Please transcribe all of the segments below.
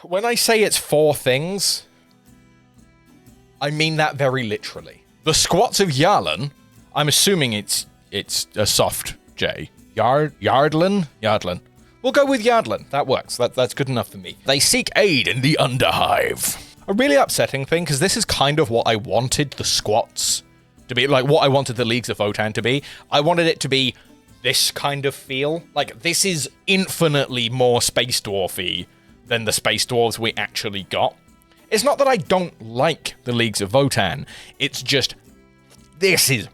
When I say it's 4 things, I mean that very literally. The squats of Yarlan, I'm assuming it's a soft J. Yardlin? Yardlin. We'll go with Yardlin. That works. That's good enough for me. They seek aid in the Underhive. A really upsetting thing, because this is kind of what I wanted the squats to be, like what I wanted the Leagues of Votann to be. I wanted it to be this kind of feel. Like, this is infinitely more Space Dwarfy than the Space Dwarves we actually got. It's not that I don't like the Leagues of Votann, it's just, this is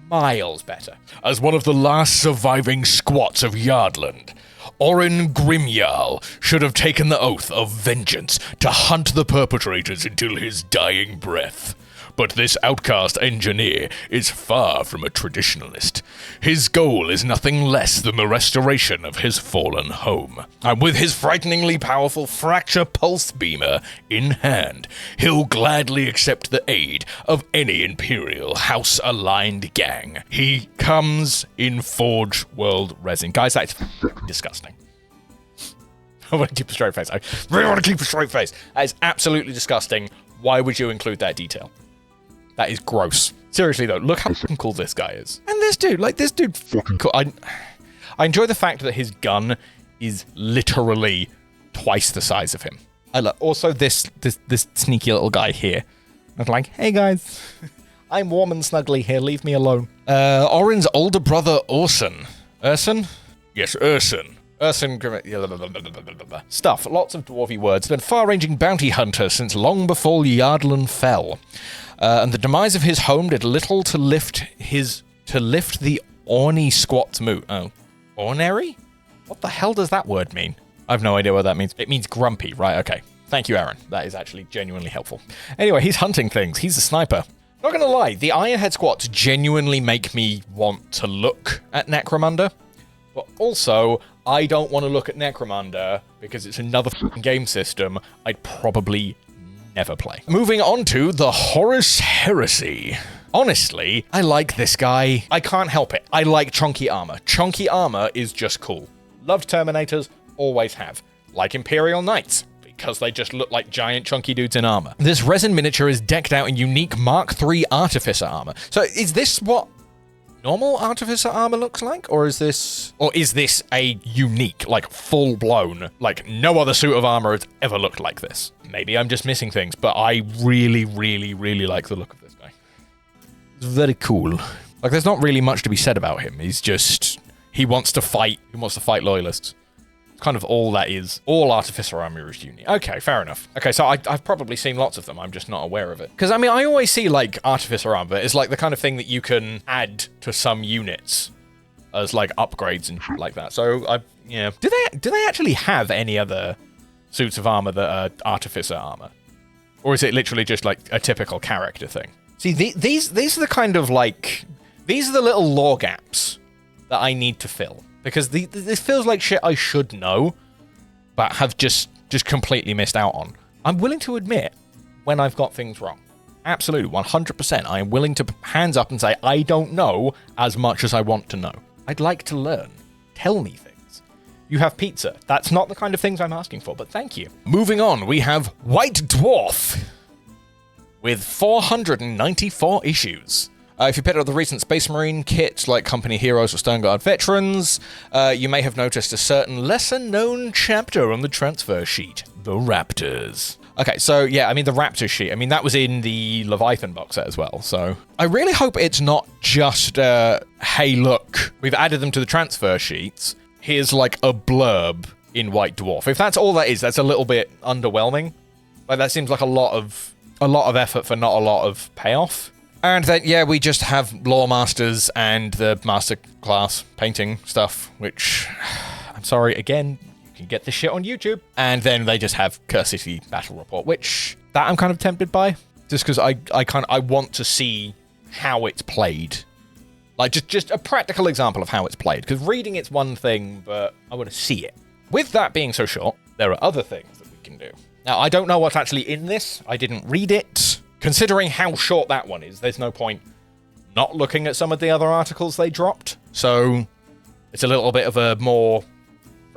miles better. As one of the last surviving squats of Yardland, Orin Grimjarl should have taken the oath of vengeance to hunt the perpetrators until his dying breath. But this outcast engineer is far from a traditionalist. His goal is nothing less than the restoration of his fallen home. And with his frighteningly powerful fracture pulse beamer in hand, he'll gladly accept the aid of any Imperial House-aligned gang. He comes in Forge World resin. Guys, that's disgusting. I want to keep a straight face. I really want to keep a straight face. That is absolutely disgusting. Why would you include that detail? That is gross. Seriously though, look how cool this guy is. And this dude fucking cool. I enjoy the fact that his gun is literally twice the size of him. I love also this sneaky little guy here. I was like, hey guys, I'm warm and snuggly here, leave me alone. Orin's older brother Urson. Urson? Yes, Urson. Urson, stuff, lots of dwarven words. Been far-ranging bounty hunter since long before Yardlan fell. And the demise of his home did little to lift the Orny squat's mood. Oh, ornery? What the hell does that word mean? I have no idea what that means. It means grumpy, right? Okay. Thank you, Aaron. That is actually genuinely helpful. Anyway, he's hunting things. He's a sniper. Not gonna lie, the Ironhead squats genuinely make me want to look at Necromunda, but also I don't want to look at Necromunda because it's another game system I'd probably never play. Moving on to the Horus Heresy. Honestly, I like this guy. I can't help it. I like chunky armor. Chunky armor is just cool. Loved Terminators, always have. Like Imperial Knights, because they just look like giant chunky dudes in armor. This resin miniature is decked out in unique Mark III Artificer armor. So is this what normal Artificer armor looks like? Or is this a unique, like full-blown, like no other suit of armor has ever looked like this? Maybe I'm just missing things, but I really, really, really like the look of this guy. It's very cool. Like, there's not really much to be said about him. He's just, he wants to fight loyalists. It's kind of all that is. All Artificer armor is unique. Okay, fair enough. Okay, so I've probably seen lots of them. I'm just not aware of it. Because, I mean, I always see, like, Artificer armor. It's like the kind of thing that you can add to some units as, like, upgrades and shit like that. So, yeah. Do they actually have any other suits of armor that are Artificer armor? Or is it literally just, like, a typical character thing? See, these are the kind of, like, these are the little lore gaps that I need to fill. Because this feels like shit I should know, but have just completely missed out on. I'm willing to admit when I've got things wrong. Absolutely, 100%. I am willing to hands up and say, I don't know as much as I want to know. I'd like to learn. Tell me things. You have pizza. That's not the kind of things I'm asking for, but thank you. Moving on, we have White Dwarf with 494 issues. If you picked up the recent Space Marine kit, like Company Heroes or Stoneguard Veterans, you may have noticed a certain lesser-known chapter on the transfer sheet, the Raptors. Okay, so yeah, I mean, the Raptor sheet, I mean, that was in the Leviathan box set as well, so I really hope it's not just, hey, look, we've added them to the transfer sheets, here's like a blurb in White Dwarf. If that's all that is, that's a little bit underwhelming. Like, that seems like a lot of effort for not a lot of payoff. And then, yeah, we just have Lore Masters and the Master Class painting stuff, which, I'm sorry, again, you can get this shit on YouTube. And then they just have Curse City Battle Report, which, that I'm kind of tempted by. Just because I want to see how it's played. Like, just a practical example of how it's played. Because reading it's one thing, but I want to see it. With that being so short, there are other things that we can do. Now, I don't know what's actually in this. I didn't read it. Considering how short that one is, there's no point not looking at some of the other articles they dropped. So it's a little bit of a more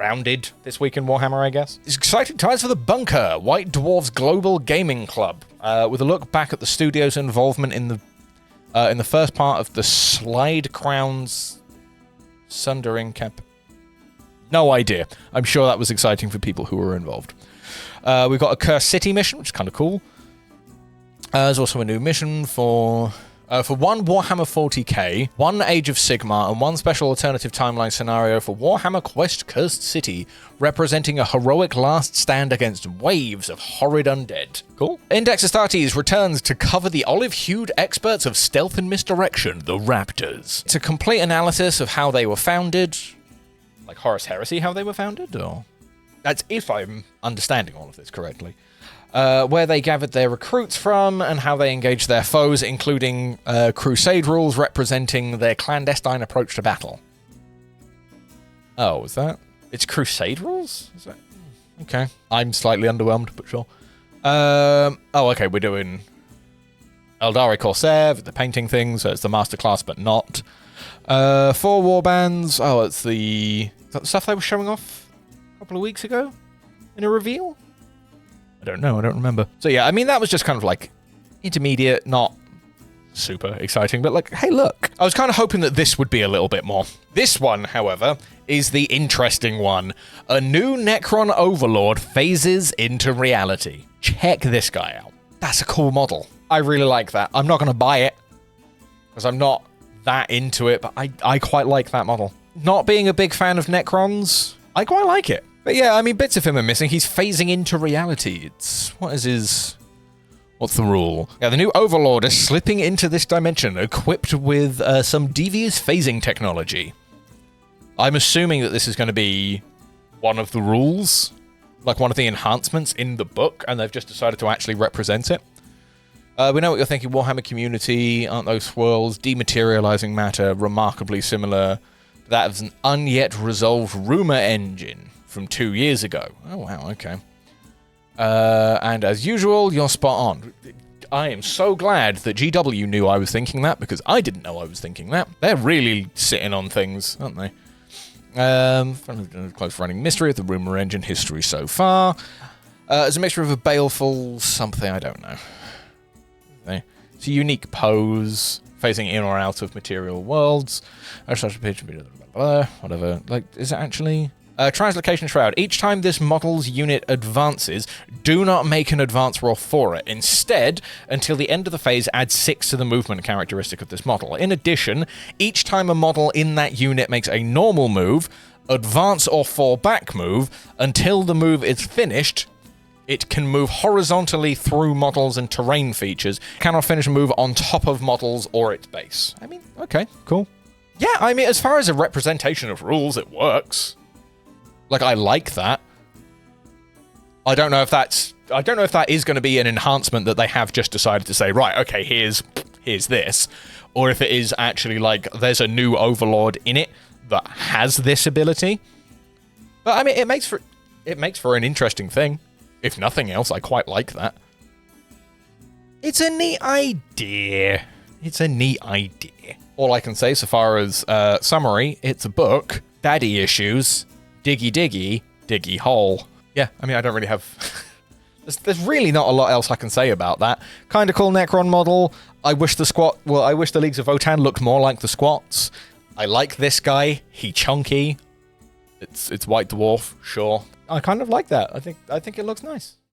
rounded this week in Warhammer, I guess. It's exciting times for the Bunker, White Dwarves Global Gaming Club, with a look back at the studio's involvement in the first part of the Slide Crowns Sundering Camp. No idea. I'm sure that was exciting for people who were involved. We've got a Cursed City mission, which is kind of cool. There's also a new mission for one Warhammer 40k, one Age of Sigmar, and one special alternative timeline scenario for Warhammer Quest Cursed City, representing a heroic last stand against waves of horrid undead. Cool. Index Astartes returns to cover the olive-hued experts of stealth and misdirection, the Raptors. It's a complete analysis of how they were founded, like Horus Heresy, how they were founded, or... That's if I'm understanding all of this correctly. Where they gathered their recruits from and how they engaged their foes, including crusade rules representing their clandestine approach to battle. Oh, is that? It's crusade rules? Is that? Okay. I'm slightly underwhelmed, but sure. Oh, okay, we're doing Eldari Corsair, the painting thing, so it's the masterclass, but not. 4 warbands. Oh, it's the stuff they were showing off a couple of weeks ago in a reveal? I don't know, I don't remember. So yeah, I mean, that was just kind of like intermediate, not super exciting, but like, hey, look. I was kind of hoping that this would be a little bit more. This one, however, is the interesting one. A new Necron Overlord phases into reality. Check this guy out. That's a cool model. I really like that. I'm not going to buy it because I'm not that into it, but I quite like that model. Not being a big fan of Necrons, I quite like it. But yeah, I mean, bits of him are missing. He's phasing into reality. What's the rule? Yeah, the new Overlord is slipping into this dimension, equipped with some devious phasing technology. I'm assuming that this is going to be one of the rules, like one of the enhancements in the book, and they've just decided to actually represent it. We know what you're thinking, Warhammer community, aren't those swirls dematerializing matter remarkably similar to that of an unyet resolved rumor engine from 2 years ago. Oh, wow, okay. And as usual, you're spot on. I am so glad that GW knew I was thinking that, because I didn't know I was thinking that. They're really sitting on things, aren't they? Close running mystery of the rumor engine history so far. It's a mixture of a baleful something, I don't know. Okay. It's a unique pose, facing in or out of material worlds. Whatever. Like, is it actually... Translocation Shroud. Each time this model's unit advances, do not make an advance roll for it. Instead, until the end of the phase, add 6 to the movement characteristic of this model. In addition, each time a model in that unit makes a normal move, advance or fall back move, until the move is finished, it can move horizontally through models and terrain features. Cannot finish a move on top of models or its base. I mean, okay, cool. Yeah, I mean, as far as a representation of rules, it works. Like, I like that. I don't know if that is going to be an enhancement that they have just decided to say, right, okay, here's this. Or if it is actually like, there's a new Overlord in it that has this ability. But I mean, it makes for an interesting thing. If nothing else, I quite like that. It's a neat idea. All I can say so far as summary, it's a book, daddy issues, diggy diggy, diggy hole. Yeah, I mean, I don't really have... there's really not a lot else I can say about that. Kind of cool Necron model. I wish the Leagues of Votann looked more like the squats. I like this guy. He chunky. It's White Dwarf, sure. I kind of like that. I think it looks nice.